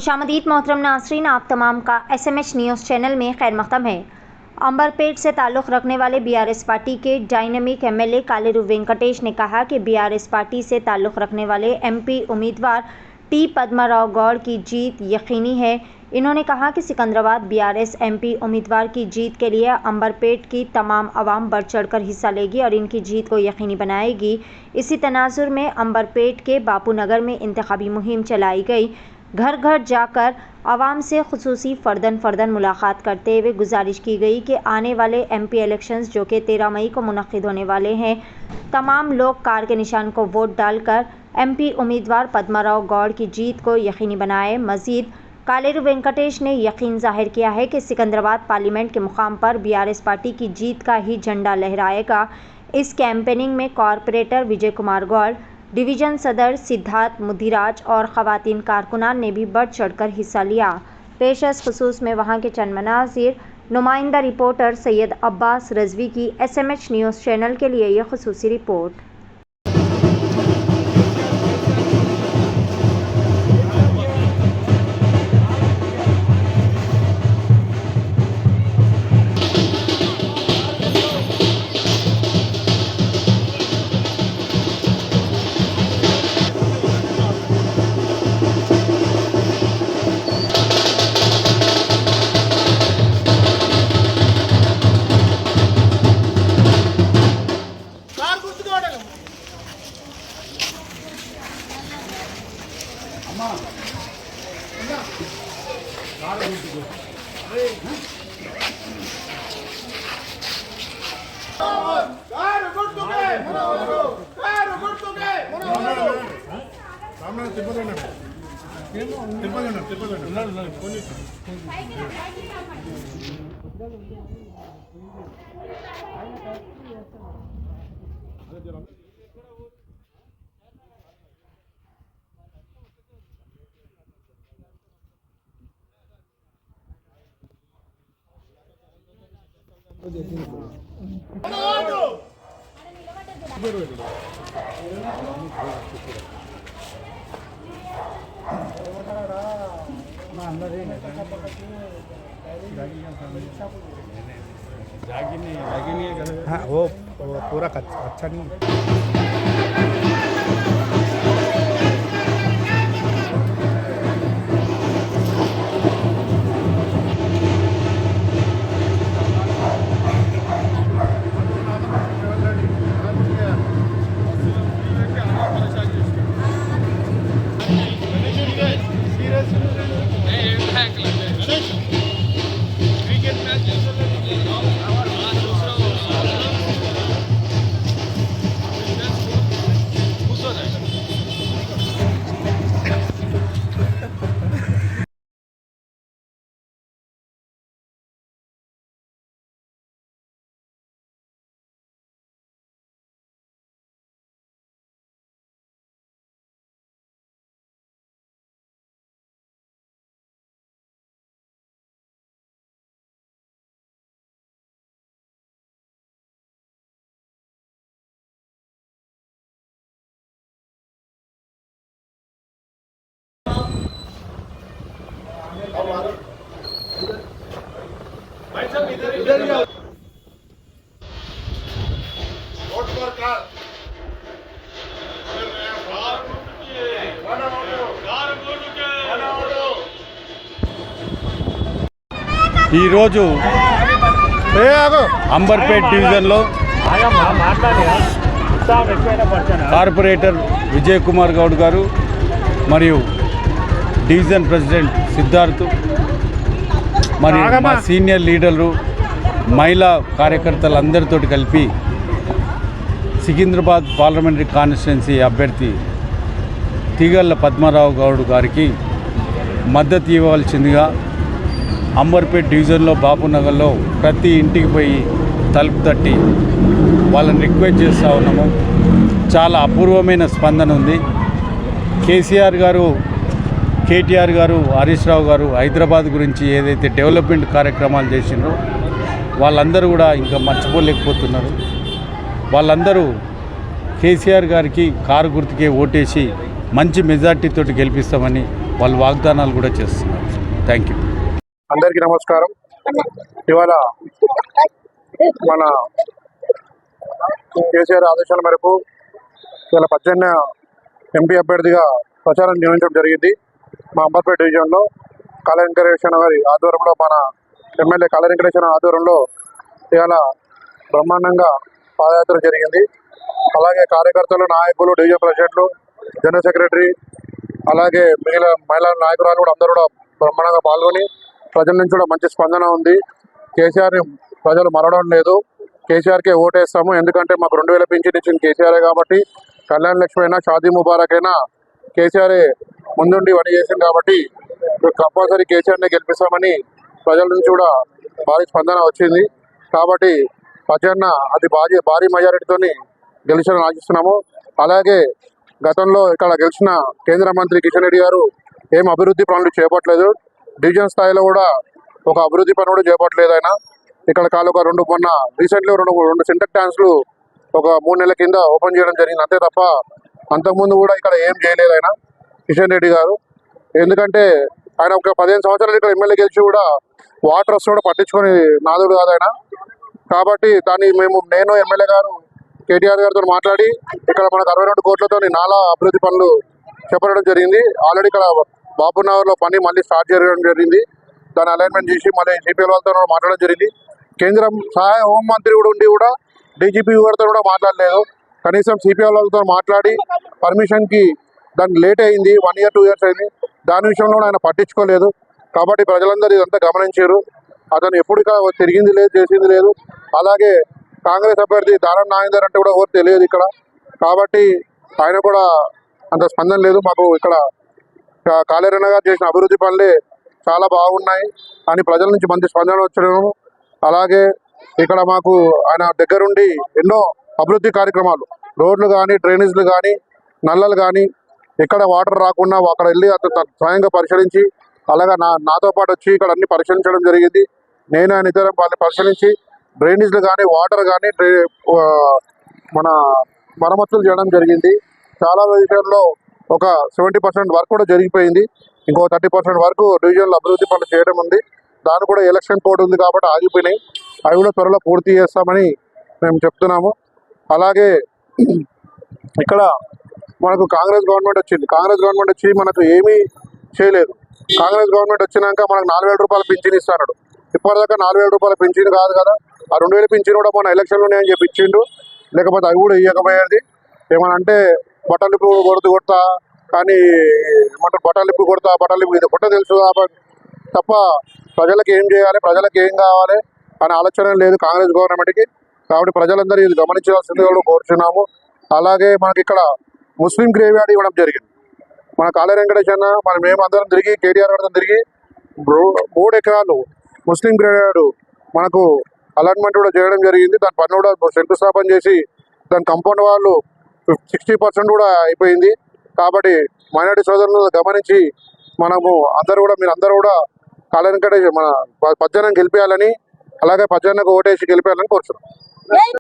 खुशामदीद मोहतरम नाज़रीन, आप तमाम का SMH न्यूज़ चैनल में खैर मक़दम है। अंबरपेट से ताल्लुक़ रखने वाले BRS पार्टी के डायनामिक MLA कालेरू वेंकटेश ने कहा कि BRS पार्टी से ताल्लुक़ रखने वाले MP उम्मीदवार T पद्माराव गौड़ की जीत यकीनी है। इन्होंने कहा कि सिकंदराबाद BRS MP उम्मीदवार की जीत के लिए अंबरपेट की तमाम आवाम बढ़ चढ़कर हिस्सा लेगी और इनकी जीत को यकीनी बनाएगी। इसी तनाजुर में अंबरपेट के बापू नगर में इंतखाबी मुहिम चलाई गई। घर घर जाकर आवाम से खुसूसी फ़र्दन मुलाकात करते हुए गुजारिश की गई कि आने वाले MP इलेक्शंस जो कि 13 मई को मुनक़्क़िद होने वाले हैं, तमाम लोग कार के निशान को वोट डालकर MP उम्मीदवार पद्माराव गौड़ की जीत को यकीनी बनाएं। मज़ीद कालेरू वेंकटेश ने यकीन ज़ाहिर किया है कि सिकंदराबाद पार्लियामेंट के मुकाम पर BRS पार्टी की जीत का ही झंडा लहराएगा। इस कैंपेनिंग में कॉरपोरेटर विजय कुमार गौड़, डिवीज़न सदर सिद्धार्थ मुदिराज और ख़वातीन कारकुनान ने भी बढ़ चढ़कर हिस्सा लिया। पेशस खुसूस में वहाँ के चंद मनाज़िर। नुमाइंदा रिपोर्टर सैयद अब्बास रज़वी की SMH न्यूज़ चैनल के लिए यह खुसूसी रिपोर्ट। हाँ वो पूरा अच्छा नहीं। ఈరోజు అంబర్పేట్ డివిజన్లో కార్పొరేటర్ విజయ్ కుమార్ గౌడ్ గారు మరియు డివిజన్ ప్రెసిడెంట్ సిద్ధార్థ్ మరియు మా సీనియర్ లీడర్లు మహిళా కార్యకర్తలందరితో కలిపి సికింద్రాబాద్ పార్లమెంటరీ కాన్స్టిట్యున్సీ అభ్యర్థి తీగళ్ళ పద్మారావు గౌడ్ గారికి మద్దతు ఇవ్వాల్సిందిగా అంబర్పేట్ డివిజన్లో బాపునగర్లో ప్రతి ఇంటికి పోయి తలుపు తట్టి వాళ్ళని రిక్వెస్ట్ చేస్తూ ఉన్నాము. చాలా అపూర్వమైన స్పందన ఉంది. కేసీఆర్ గారు, కేటీఆర్ గారు, హరీష్ రావు గారు హైదరాబాద్ గురించి ఏదైతే డెవలప్మెంట్ కార్యక్రమాలు చేసిండ్రో వాళ్ళందరూ కూడా ఇంకా మర్చిపోలేకపోతున్నారు. వాళ్ళందరూ కేసీఆర్ గారికి కారు గుర్తుకే ఓటేసి మంచి మెజార్టీతో గెలిపిస్తామని వాళ్ళు వాగ్దానాలు కూడా చేస్తున్నారు. Thank you. అందరికీ నమస్కారం. ఇవాళ మన కేసీఆర్ ఆదేశాల మేరకు ఇవాళ 18 ఎంపీ అభ్యర్థిగా ప్రచారం నిర్వహించడం జరిగింది. మా అంబర్పేట డివిజన్లో కాళ వెంకటేశ్వర గారి ఆధ్వర్యంలో, మన ఎమ్మెల్యే కాళ వెంకటేశ్వర ఆధ్వర్యంలో ఇవాళ బ్రహ్మాండంగా పాదయాత్ర జరిగింది. అలాగే కార్యకర్తలు, నాయకులు, డివిజన్ ప్రెసిడెంట్లు, జనరల్ సెక్రటరీ, అలాగే మిగిలిన మహిళా నాయకురాలు కూడా అందరూ కూడా బ్రహ్మాండంగా పాల్గొని ప్రజల నుంచి కూడా మంచి స్పందన ఉంది. కేసీఆర్ని ప్రజలు మరవడం లేదు. కేసీఆర్కే ఓటేస్తాము. ఎందుకంటే మాకు 2000 పింఛన్ ఇచ్చింది కేసీఆరే కాబట్టి, కళ్యాణ లక్ష్మి అయినా, షాదీ ముబారక్ అయినా కేసీఆరే ముందుండి పని చేసింది కాబట్టి కంపల్సరీ కేసీఆర్నే గెలిపిస్తామని ప్రజల నుంచి కూడా భారీ స్పందన వచ్చింది. కాబట్టి ప్రజన్న అది భారీ మెజారిటీతో గెలిచాలని ఆశిస్తున్నాము. అలాగే గతంలో ఇక్కడ గెలిచిన కేంద్ర మంత్రి కిషన్ రెడ్డి గారు ఏం అభివృద్ధి పనులు చేపట్టలేదు. డివిజన్ స్థాయిలో కూడా ఒక అభివృద్ధి పని కూడా చేపట్టలేదు ఆయన. ఇక్కడ ఒక మొన్న రీసెంట్లీ రెండు సింటెక్ ట్యాంక్స్లు ఒక 3 నెలల కింద ఓపెన్ చేయడం జరిగింది. అంతే తప్ప అంతకుముందు కూడా ఇక్కడ ఏం చేయలేదు ఆయన కిషన్ రెడ్డి గారు. ఎందుకంటే ఆయన ఒక 15 సంవత్సరాలు ఇక్కడ ఎమ్మెల్యే గెలిచి కూడా వాటర్ వస్తూ కూడా పట్టించుకొని నాదుడు కాదు ఆయన. కాబట్టి దాన్ని నేను ఎమ్మెల్యే గారు కేటీఆర్ గారితో మాట్లాడి ఇక్కడ మనకు 62 కోట్లతో నాలా అభివృద్ధి పనులు చేపట్టడం జరిగింది. ఆల్రెడీ ఇక్కడ బాబునగర్లో పని మళ్ళీ స్టార్ట్ చేయడం జరిగింది. దాన్ని అలైన్మెంట్ చేసి మళ్ళీ సిపిఎల్ వాళ్ళతో మాట్లాడడం జరిగింది. కేంద్రం సహాయ హోంమంత్రి కూడా ఉండి కూడా డీజీపీ గారితో కూడా మాట్లాడలేదు. కనీసం సిపిఎల్ వాళ్ళతో మాట్లాడి పర్మిషన్కి దానికి లేట్ అయింది. 1 year 2 years అయింది. దాని విషయంలో ఆయన పట్టించుకోలేదు. కాబట్టి ప్రజలందరూ ఇదంతా గమనించారు. అతను ఎప్పుడు ఇక్కడ తిరిగింది లేదు, చేసింది లేదు. అలాగే కాంగ్రెస్ అభ్యర్థి దానం నాగేందర్ అంటే కూడా ఎవరు తెలియదు ఇక్కడ. కాబట్టి ఆయన కూడా అంత స్పందన లేదు. మాకు ఇక్కడ కాళేరన్న గారు చేసిన అభివృద్ధి పనులే చాలా బాగున్నాయి అని ప్రజల నుంచి మంచి స్పందన వచ్చడం. అలాగే ఇక్కడ మాకు ఆయన దగ్గరుండి ఎన్నో అభివృద్ధి కార్యక్రమాలు, రోడ్లు కానీ, డ్రైనేజ్లు కానీ, నల్లలు కానీ, ఎక్కడ వాటర్ రాకుండా అక్కడ వెళ్ళి అతను స్వయంగా పరిశీలించి, అలాగే నాతో పాటు వచ్చి ఇక్కడ అన్ని పరిశీలించడం జరిగింది. నేను ఆయన ఇతర వాళ్ళని పరిశీలించి డ్రైనేజ్లు కానీ, వాటర్ కానీ మన మరమ్మతులు చేయడం జరిగింది. చాలా విషయాల్లో ఒక 70% వర్క్ కూడా జరిగిపోయింది. ఇంకో 30% వరకు డివిజన్లో అభివృద్ధి పనులు చేయడం ఉంది. దాని కూడా ఎలక్షన్ కోడ్ ఉంది కాబట్టి ఆగిపోయినాయి. అవి కూడా త్వరలో పూర్తి చేస్తామని మేము చెప్తున్నాము. అలాగే ఇక్కడ మనకు కాంగ్రెస్ గవర్నమెంట్ వచ్చింది. కాంగ్రెస్ గవర్నమెంట్ వచ్చి మనకు ఏమీ చేయలేదు. కాంగ్రెస్ గవర్నమెంట్ వచ్చినాక మనకు 4000 రూపాయల పింఛన్ ఇస్తాడు. ఇప్పటిదాకా 4000 రూపాయల పింఛన్ కాదు కదా, ఆ 2000 పింఛన్ కూడా మన ఎలక్షన్లోనే అని చెప్పి ఇచ్చిండు. లేకపోతే అవి కూడా ఇవ్వకపోయేది. ఏమనంటే బట్టలు ఇప్పు కొడతా కానీ ఏమంటారు, బట్టలు ఇప్పు ఇది కొట్ట తెలుసు తప్ప ప్రజలకు ఏం చేయాలి, ప్రజలకు ఏం కావాలి అనే ఆలోచన లేదు కాంగ్రెస్ గవర్నమెంట్కి. కాబట్టి ప్రజలందరూ ఇది గమనించాల్సిందిగా కూడా కోరుచున్నాము. అలాగే మనకి ఇక్కడ ముస్లిం గ్రేవ్ యార్డ్ ఇవ్వడం జరిగింది. మన కాళ వెంకటేశ్వర మేము అందరం తిరిగి కేటీఆర్ గారితో తిరిగి 3 ఎకరాలు ముస్లిం గ్రేవ్ యార్డ్ మనకు అలాట్మెంట్ కూడా చేయడం జరిగింది. దాని పని కూడా శంకుస్థాపన చేసి దాని కంపౌండ్ వాళ్ళు 60% కూడా అయిపోయింది. కాబట్టి మైనార్టీ సోదరులను గమనించి మీరందరూ కూడా కాళ వెంకటేశ్వర మన పజ్జనం గెలిపేయాలని, అలాగే పజ్జన్నకు ఓటేసి గెలిపేయాలని కోరుతున్నాం.